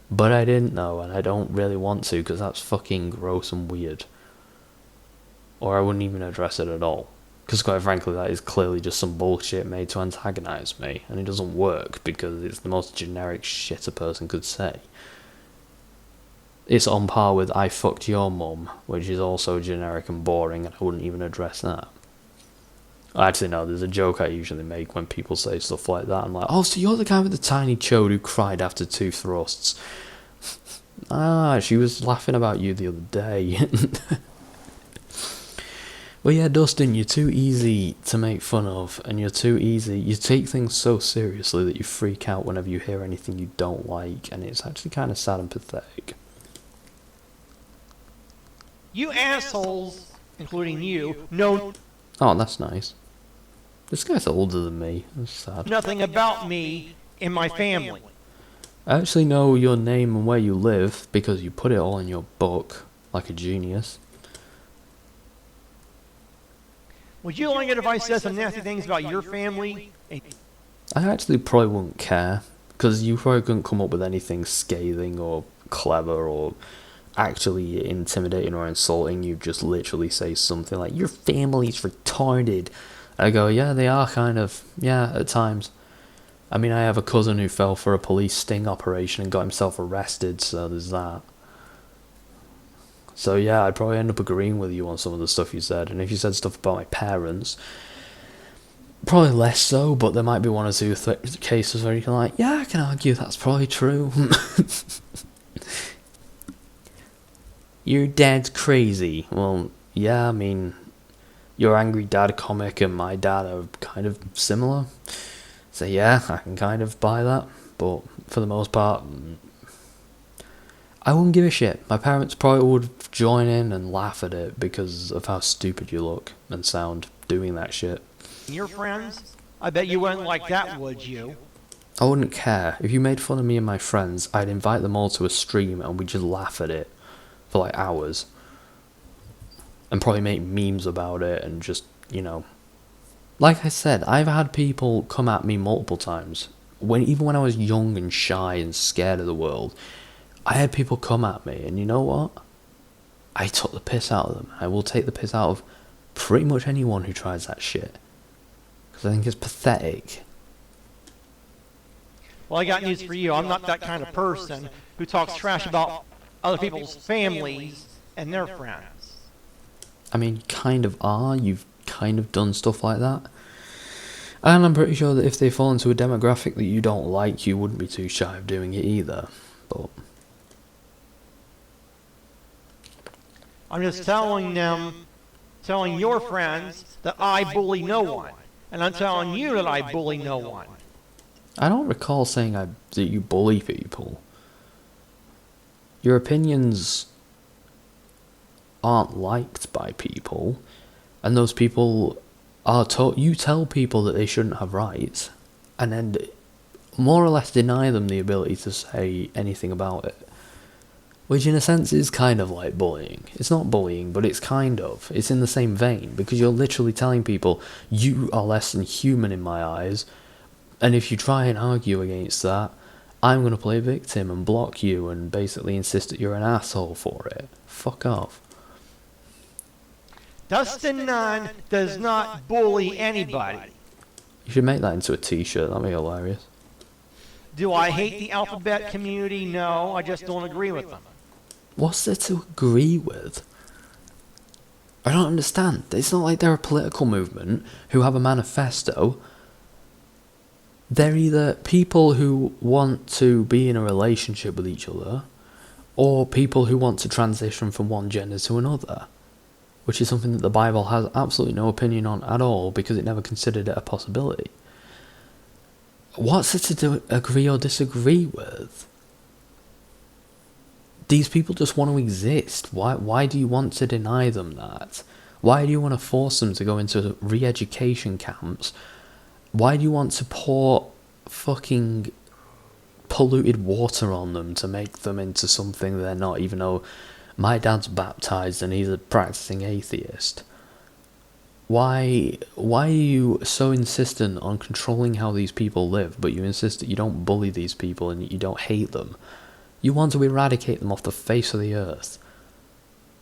but I didn't know, and I don't really want to, because that's fucking gross and weird. Or I wouldn't even address it at all. Because quite frankly, that is clearly just some bullshit made to antagonise me, and it doesn't work, because it's the most generic shit a person could say. It's on par with I fucked your mum, which is also generic and boring, and I wouldn't even address that. Actually, no, there's a joke I usually make when people say stuff like that. I'm like, oh, so you're the guy with the tiny chode who cried after 2 thrusts. Ah, she was laughing about you the other day. Well, yeah, Dustin, you're too easy to make fun of, and you take things so seriously that you freak out whenever you hear anything you don't like, and it's actually kind of sad and pathetic. You assholes, including you, know Oh, that's nice. This guy's older than me. That's sad. nothing about me and my family. I actually know your name and where you live, because you put it all in your book, like a genius. Would you like it if I said some nasty things about your family? I actually probably wouldn't care, because you probably couldn't come up with anything scathing or clever or actually intimidating or insulting. You just literally say something like, your family's retarded. I go, yeah, they are kind of, yeah, at times. I mean, I have a cousin who fell for a police sting operation and got himself arrested, so there's that. So yeah, I'd probably end up agreeing with you on some of the stuff you said, and if you said stuff about my parents, probably less so, but there might be one or two cases where you can like, yeah, I can argue that's probably true. Your dad's crazy. Well, yeah, I mean, your angry dad comic and my dad are kind of similar. So yeah, I can kind of buy that, but for the most part, I wouldn't give a shit. My parents probably would join in and laugh at it because of how stupid you look and sound doing that shit. Your friends? I bet you wouldn't like that, would you? I wouldn't care. If you made fun of me and my friends, I'd invite them all to a stream and we'd just laugh at it for like hours. And probably make memes about it and just, you know. Like I said, I've had people come at me multiple times. Even when I was young and shy and scared of the world, I had people come at me, and you know what? I took the piss out of them. I will take the piss out of pretty much anyone who tries that shit. Because I think it's pathetic. Well, I got news for you. I'm not that kind of person who talks trash about other people's families and their friends. I mean, you kind of are. You've kind of done stuff like that. And I'm pretty sure that if they fall into a demographic that you don't like, you wouldn't be too shy of doing it either. But I'm just telling your friends that I bully no one. And I'm telling you that I bully no one. I don't recall saying that you bully people. Your opinions aren't liked by people, and those people are you tell people that they shouldn't have rights, and then more or less deny them the ability to say anything about it. Which in a sense is kind of like bullying. It's not bullying, but it's in the same vein, because you're literally telling people, you are less than human in my eyes, and if you try and argue against that, I'm going to play victim and block you and basically insist that you're an asshole for it. Fuck off. Dustin Nunn does not bully anybody. You should make that into a t-shirt, that'd be hilarious. Do I hate the alphabet community? No, I just don't agree with them. What's there to agree with? I don't understand. It's not like they're a political movement who have a manifesto. They're either people who want to be in a relationship with each other, or people who want to transition from one gender to another, which is something that the Bible has absolutely no opinion on at all, because it never considered it a possibility. What's it to agree or disagree with? These people just want to exist. Why do you want to deny them that? Why do you want to force them to go into re-education camps? Why do you want to pour fucking polluted water on them to make them into something they're not, even though my dad's baptized and he's a practicing atheist? Why are you so insistent on controlling how these people live, but you insist that you don't bully these people and you don't hate them? You want to eradicate them off the face of the earth.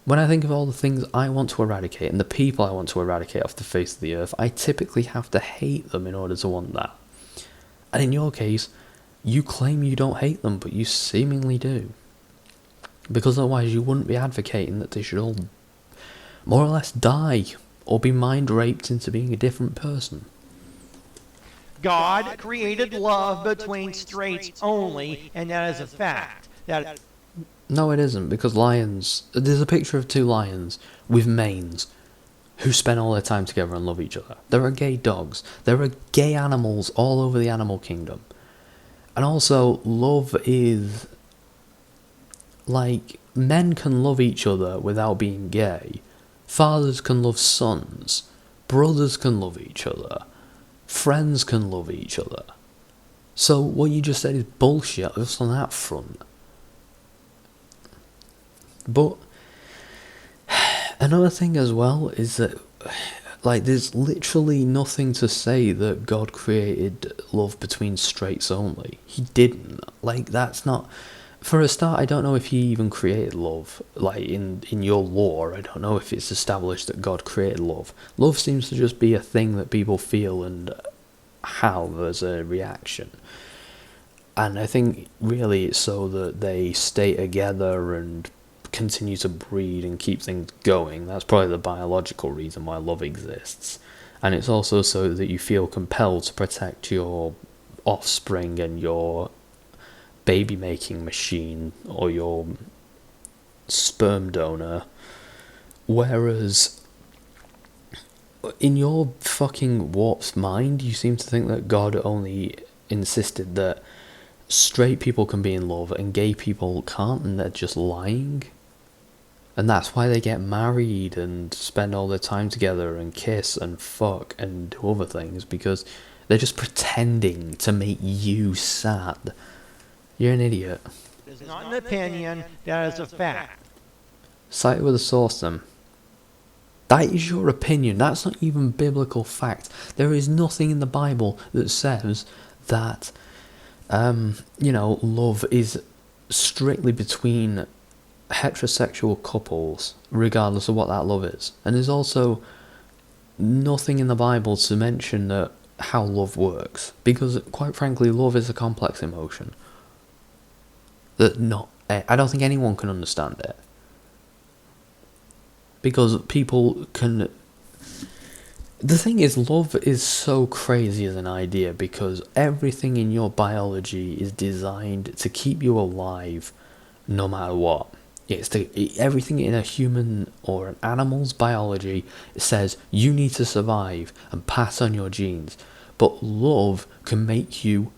When I think of all the things I want to eradicate and the people I want to eradicate off the face of the earth, I typically have to hate them in order to want that. And in your case, you claim you don't hate them, but you seemingly do. Because otherwise you wouldn't be advocating that they should all more or less die, or be mind raped into being a different person. God created love between straights only, and that is a fact. No, it isn't, because there's a picture of two lions with manes who spend all their time together and love each other. There are gay dogs. There are gay animals all over the animal kingdom. And also, love is like, men can love each other without being gay. Fathers can love sons. Brothers can love each other. Friends can love each other. So what you just said is bullshit just on that front. But another thing as well is that, like, there's literally nothing to say that God created love between straights only. He didn't. Like, that's not... For a start, I don't know if he even created love. Like, in your lore, I don't know if it's established that God created love. Love seems to just be a thing that people feel and have as a reaction. And I think, really, it's so that they stay together and continue to breed and keep things going. That's probably the biological reason why love exists. And it's also so that you feel compelled to protect your offspring and your baby making machine or your sperm donor. Whereas in your fucking warped mind, you seem to think that God only insisted that straight people can be in love and gay people can't, and they're just lying. And that's why they get married and spend all their time together and kiss and fuck and do other things, because they're just pretending to make you sad. You're an idiot. It's not an opinion, that is a fact. Cite it with a source then. That is your opinion. That's not even biblical fact. There is nothing in the Bible that says that, love is strictly between heterosexual couples, regardless of what that love is. And there's also nothing in the Bible to mention that how love works, because quite frankly, love is a complex emotion that I don't think anyone can understand it. because people can. The thing is, love is so crazy as an idea because everything in your biology is designed to keep you alive no matter what. Everything in a human or an animal's biology says you need to survive and pass on your genes. But love can make you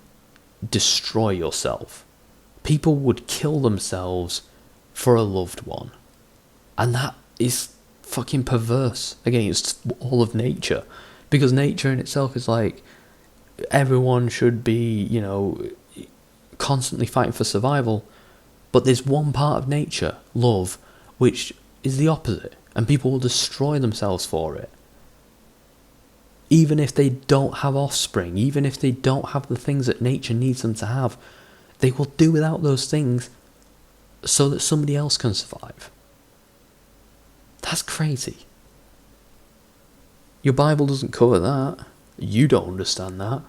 destroy yourself. People would kill themselves for a loved one. And that is fucking perverse against all of nature. Because nature in itself is like, everyone should be, constantly fighting for survival. But there's one part of nature, love, which is the opposite. And people will destroy themselves for it. Even if they don't have offspring, even if they don't have the things that nature needs them to have, they will do without those things so that somebody else can survive. That's crazy. Your Bible doesn't cover that. You don't understand that.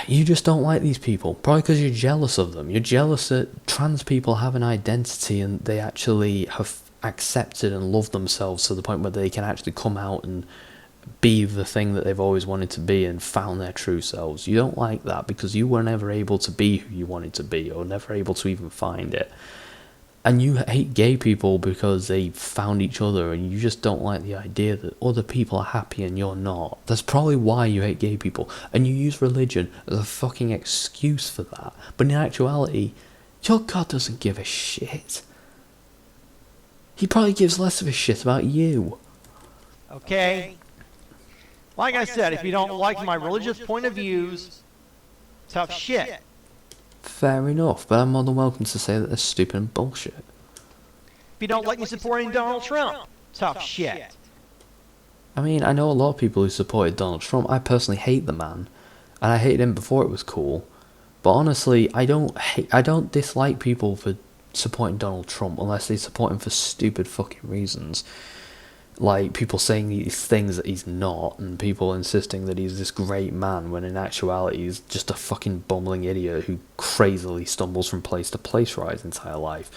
You just don't like these people. Probably because you're jealous of them. You're jealous that trans people have an identity and they actually have accepted and loved themselves to the point where they can actually come out and be the thing that they've always wanted to be and found their true selves. You don't like that because you were never able to be who you wanted to be or never able to even find it. And you hate gay people because they found each other and you just don't like the idea that other people are happy and you're not. That's probably why you hate gay people. And you use religion as a fucking excuse for that. But in actuality, your God doesn't give a shit. He probably gives less of a shit about you. Okay? Like I said, if you don't like my religious point of views, tough shit. Fair enough, but I'm more than welcome to say that they're stupid and bullshit. If you don't like me supporting Donald Trump, tough shit. I mean, I know a lot of people who supported Donald Trump. I personally hate the man, and I hated him before it was cool. But honestly, I don't dislike people for supporting Donald Trump unless they support him for stupid fucking reasons. Like people saying these things that he's not, and people insisting that he's this great man when in actuality he's just a fucking bumbling idiot who crazily stumbles from place to place throughout his entire life.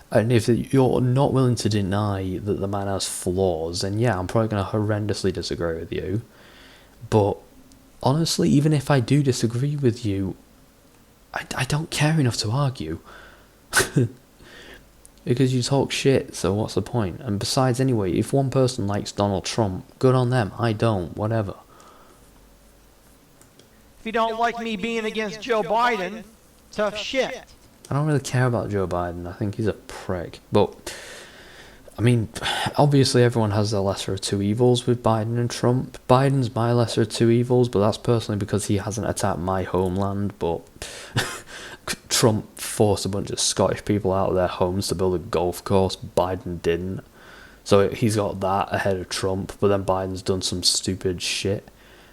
And if you're not willing to deny that the man has flaws, then yeah, I'm probably going to horrendously disagree with you. But honestly, even if I do disagree with you, I don't care enough to argue. Because you talk shit, so what's the point? And besides, anyway, if one person likes Donald Trump, good on them. I don't, whatever. If you don't like me being against Joe Biden, tough shit. I don't really care about Joe Biden. I think he's a prick. But, I mean, obviously everyone has their lesser of two evils with Biden and Trump. Biden's my lesser of two evils, but that's personally because he hasn't attacked my homeland, but Trump forced a bunch of Scottish people out of their homes to build a golf course. Biden didn't. So he's got that ahead of Trump, but then Biden's done some stupid shit.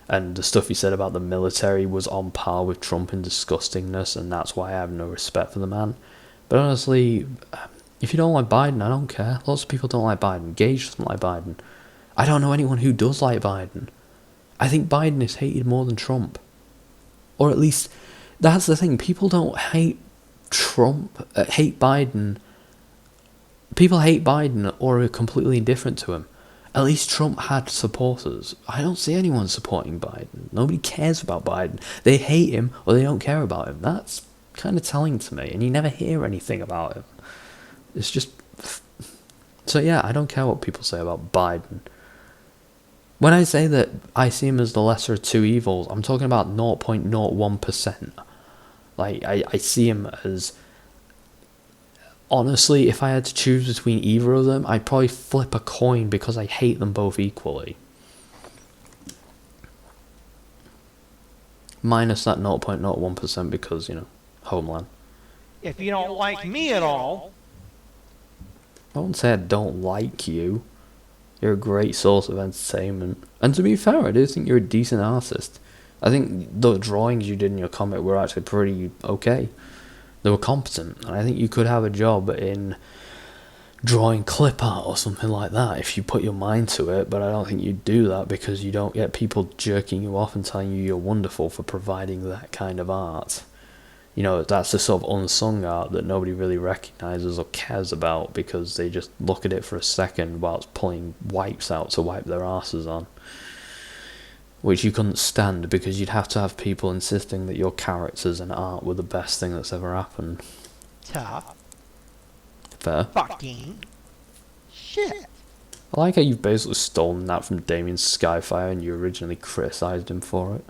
And the stuff he said about the military was on par with Trump in disgustingness, and that's why I have no respect for the man. But honestly, if you don't like Biden, I don't care. Lots of people don't like Biden. Gage doesn't like Biden. I don't know anyone who does like Biden. I think Biden is hated more than Trump. Or at least, that's the thing. People don't hate Trump, hate Biden. People hate Biden or are completely indifferent to him. At least Trump had supporters. I don't see anyone supporting Biden. Nobody cares about Biden. They hate him or they don't care about him. That's kind of telling to me. And you never hear anything about him. It's just... So yeah, I don't care what people say about Biden. When I say that I see him as the lesser of two evils, I'm talking about 0.01%. Like, I see him as... Honestly, if I had to choose between either of them, I'd probably flip a coin because I hate them both equally. Minus that 0.01% because, Homeland. If you don't like me at all... I won't say I don't like you. You're a great source of entertainment. And to be fair, I do think you're a decent artist. I think the drawings you did in your comic were actually pretty okay. They were competent, and I think you could have a job in drawing clip art or something like that if you put your mind to it, but I don't think you'd do that because you don't get people jerking you off and telling you you're wonderful for providing that kind of art. You know, that's the sort of unsung art that nobody really recognises or cares about because they just look at it for a second whilst pulling wipes out to wipe their asses on. Which you couldn't stand because you'd have to have people insisting that your characters and art were the best thing that's ever happened. Tough. Fair. Fucking shit. I like how you've basically stolen that from Damien Skyfire and you originally criticised him for it.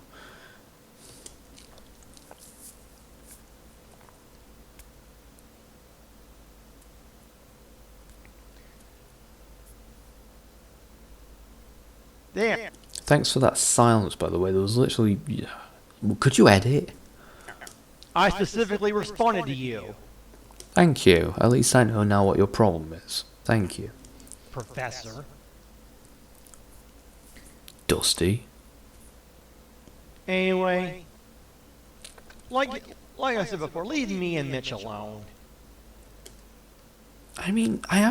There. Thanks for that silence, by the way. There was literally... Could you edit? I specifically responded to you, Thank you. At least I know now what your problem is. Thank you. Professor. Dusty. Anyway, like I said before, leave me and Mitch alone. I mean, I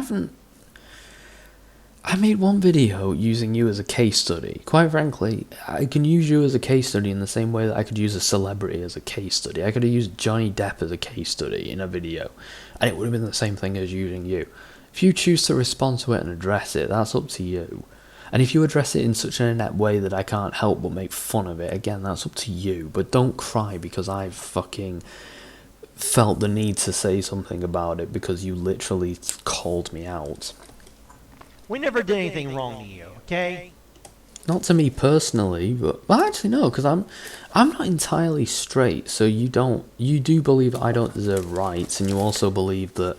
made one video using you as a case study. Quite frankly, I can use you as a case study in the same way that I could use a celebrity as a case study. I could have used Johnny Depp as a case study in a video, and it would have been the same thing as using you. If you choose to respond to it and address it, that's up to you. And if you address it in such an inept way that I can't help but make fun of it, again, that's up to you. But don't cry because I've fucking felt the need to say something about it because you literally called me out. We never did anything wrong to you, okay? Not to me personally, but well, actually no, because I'm not entirely straight. So you do believe I don't deserve rights, and you also believe that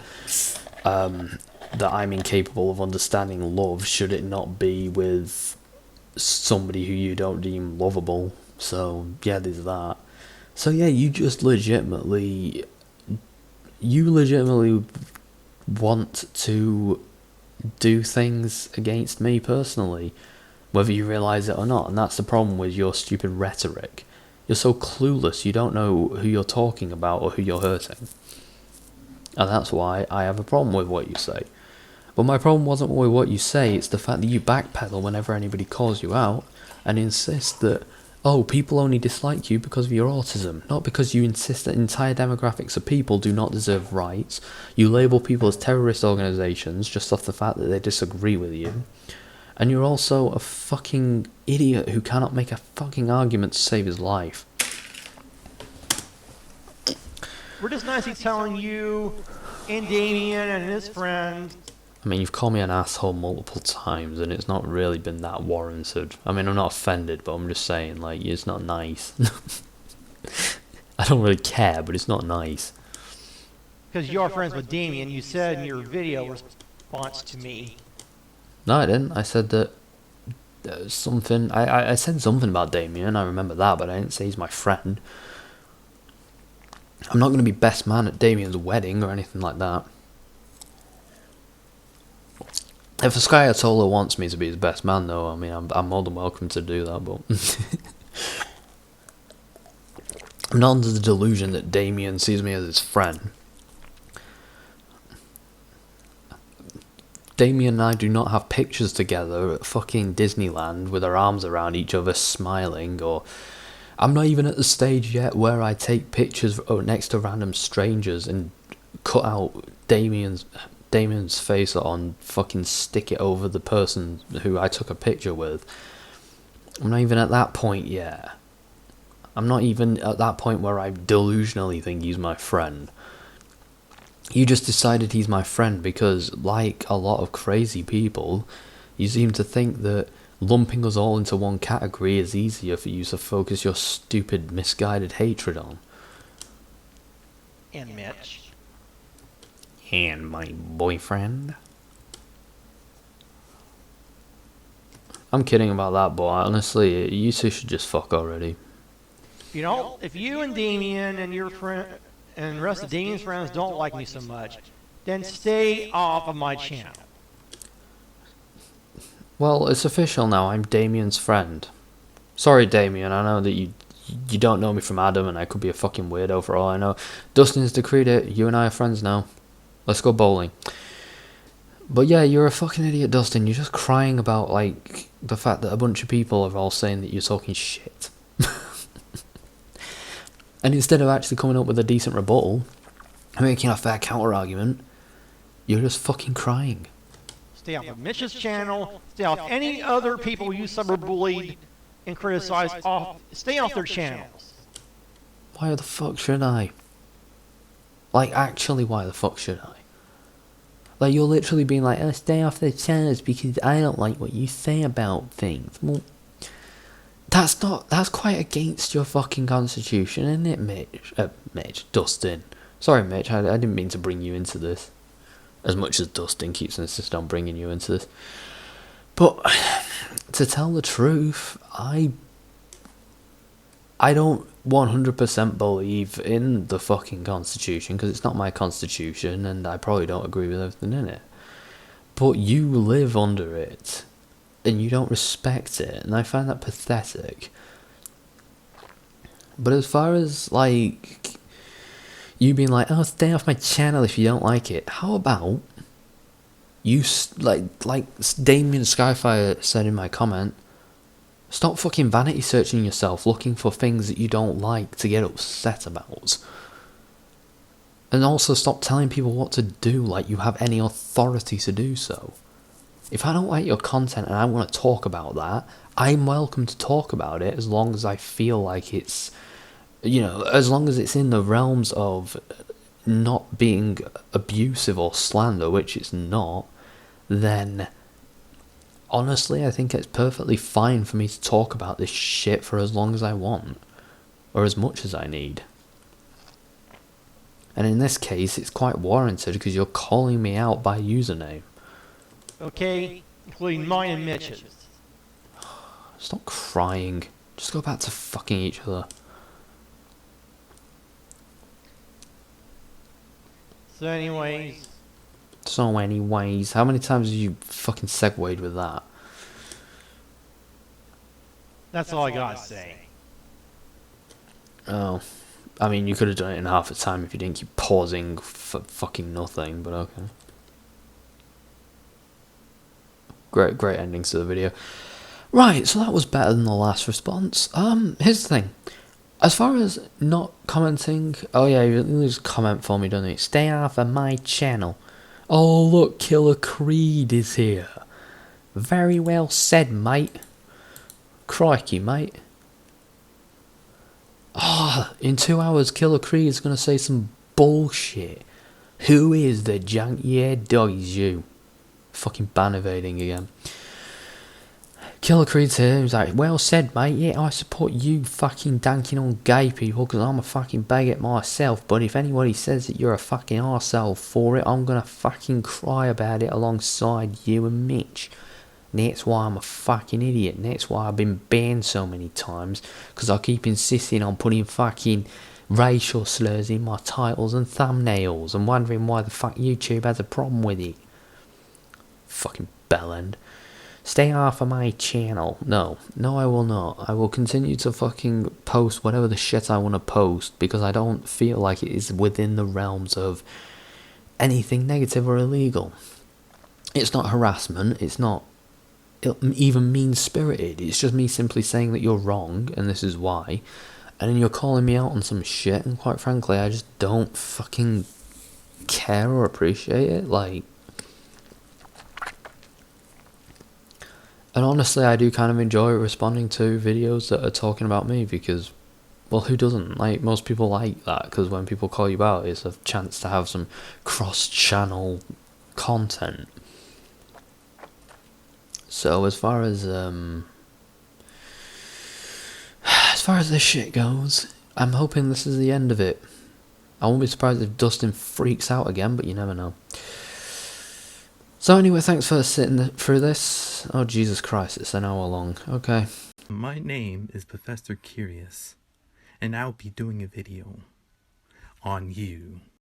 that I'm incapable of understanding love should it not be with somebody who you don't deem lovable. So yeah, there's that. So yeah, you legitimately want to do things against me personally, whether you realise it or not, and that's the problem with your stupid rhetoric. You're so clueless, you don't know who you're talking about or who you're hurting. And that's why I have a problem with what you say. But my problem wasn't with what you say, it's the fact that you backpedal whenever anybody calls you out and insist that, oh, people only dislike you because of your autism, not because you insist that entire demographics of people do not deserve rights. You label people as terrorist organisations just off the fact that they disagree with you. And you're also a fucking idiot who cannot make a fucking argument to save his life. We're just nicely telling you and Damien and his friends. I mean, you've called me an asshole multiple times, and it's not really been that warranted. I mean, I'm not offended, but I'm just saying, like, it's not nice. I don't really care, but it's not nice. Because you're friends with Damien, you said in your video response to me. No, I didn't. I said that something... I said something about Damien, I remember that, but I didn't say he's my friend. I'm not going to be best man at Damien's wedding or anything like that. If a Sky Ayatollah wants me to be his best man, though, I mean, I'm more than welcome to do that, but... I'm not under the delusion that Damien sees me as his friend. Damien and I do not have pictures together at fucking Disneyland with our arms around each other smiling, or... I'm not even at the stage yet where I take pictures next to random strangers and cut out Damien's face on, fucking stick it over the person who I took a picture with. I'm not even at that point yet. I'm not even at that point where I delusionally think he's my friend. You just decided he's my friend because, like a lot of crazy people, you seem to think that lumping us all into one category is easier for you to focus your stupid, misguided hatred on. And Mitch. And my boyfriend. I'm kidding about that, boy. Honestly, you two should just fuck already. You know, if you and Damien and your friend and the rest of Damien's friends don't like me so much, then stay off of my channel. Well, it's official now. I'm Damien's friend. Sorry, Damien. I know that you don't know me from Adam, and I could be a fucking weirdo for all I know. Dustin's decreed it. You and I are friends now. Let's go bowling. But yeah, you're a fucking idiot, Dustin. You're just crying about, like, the fact that a bunch of people are all saying that you're talking shit. And instead of actually coming up with a decent rebuttal and making a fair counter argument, you're just fucking crying. Stay off of Mitch's channel. Stay off any other people you cyberbullied and criticized. Stay off their channels. Why the fuck should I? Like, actually, why the fuck should I? Like, you're literally being like, oh, stay off their channels because I don't like what you say about things. Well, that's quite against your fucking constitution, isn't it, Mitch? Dustin. Sorry, Mitch, I didn't mean to bring you into this. As much as Dustin keeps insisting on bringing you into this. But, to tell the truth, I don't 100% believe in the fucking Constitution, because it's not my Constitution, and I probably don't agree with everything in it. But you live under it, and you don't respect it, and I find that pathetic. But as far as, like, you being like, oh, stay off my channel if you don't like it, how about you, like Damien Skyfire said in my comment, stop fucking vanity searching yourself, looking for things that you don't like to get upset about. And also stop telling people what to do like you have any authority to do so. If I don't like your content and I want to talk about that, I'm welcome to talk about it as long as I feel like it's, you know, as long as it's in the realms of not being abusive or slander, which it's not, then honestly, I think it's perfectly fine for me to talk about this shit for as long as I want, or as much as I need. And in this case, it's quite warranted because you're calling me out by username. Okay, including mine and Mitch's. Stop crying. Just go back to fucking each other. So anyways, how many times have you fucking segued with that? that's all I gotta say. Oh, I mean, you could have done it in half the time if you didn't keep pausing for fucking nothing, but okay. Great endings to the video. Right, so that was better than the last response. Here's the thing. As far as not commenting, oh yeah, you just comment for me, don't you? Stay off of my channel. Oh look, Killer Creed is here. Very well said, mate. Crikey, mate. In 2 hours, Killer Creed is going to say some bullshit. Who is the junk? Yeah, doggies, you. Fucking ban evading again. Killer Creed's here. He's like, well said, mate. Yeah, I support you fucking danking on gay people because I'm a fucking bigot myself. But if anybody says that you're a fucking arsehole for it, I'm going to fucking cry about it alongside you and Mitch. And that's why I'm a fucking idiot. And that's why I've been banned so many times. Because I keep insisting on putting fucking racial slurs in my titles and thumbnails. And wondering why the fuck YouTube has a problem with it. Fucking bellend. Stay off of my channel. No, I will not. I will continue to fucking post whatever the shit I want to post. Because I don't feel like it is within the realms of anything negative or illegal. It's not harassment. It's not even mean-spirited. It's just me simply saying that you're wrong and this is why, and then you're calling me out on some shit, and quite frankly I just don't fucking care or appreciate it. Like, and honestly I do kind of enjoy responding to videos that are talking about me because, well, who doesn't? Like, most people like that because when people call you out it's a chance to have some cross-channel content. So as far as this shit goes, I'm hoping this is the end of it. I won't be surprised if Dustin freaks out again, but you never know. So anyway, thanks for sitting through this. Oh Jesus Christ, it's an hour long. Okay. My name is Professor Curious, and I'll be doing a video on you.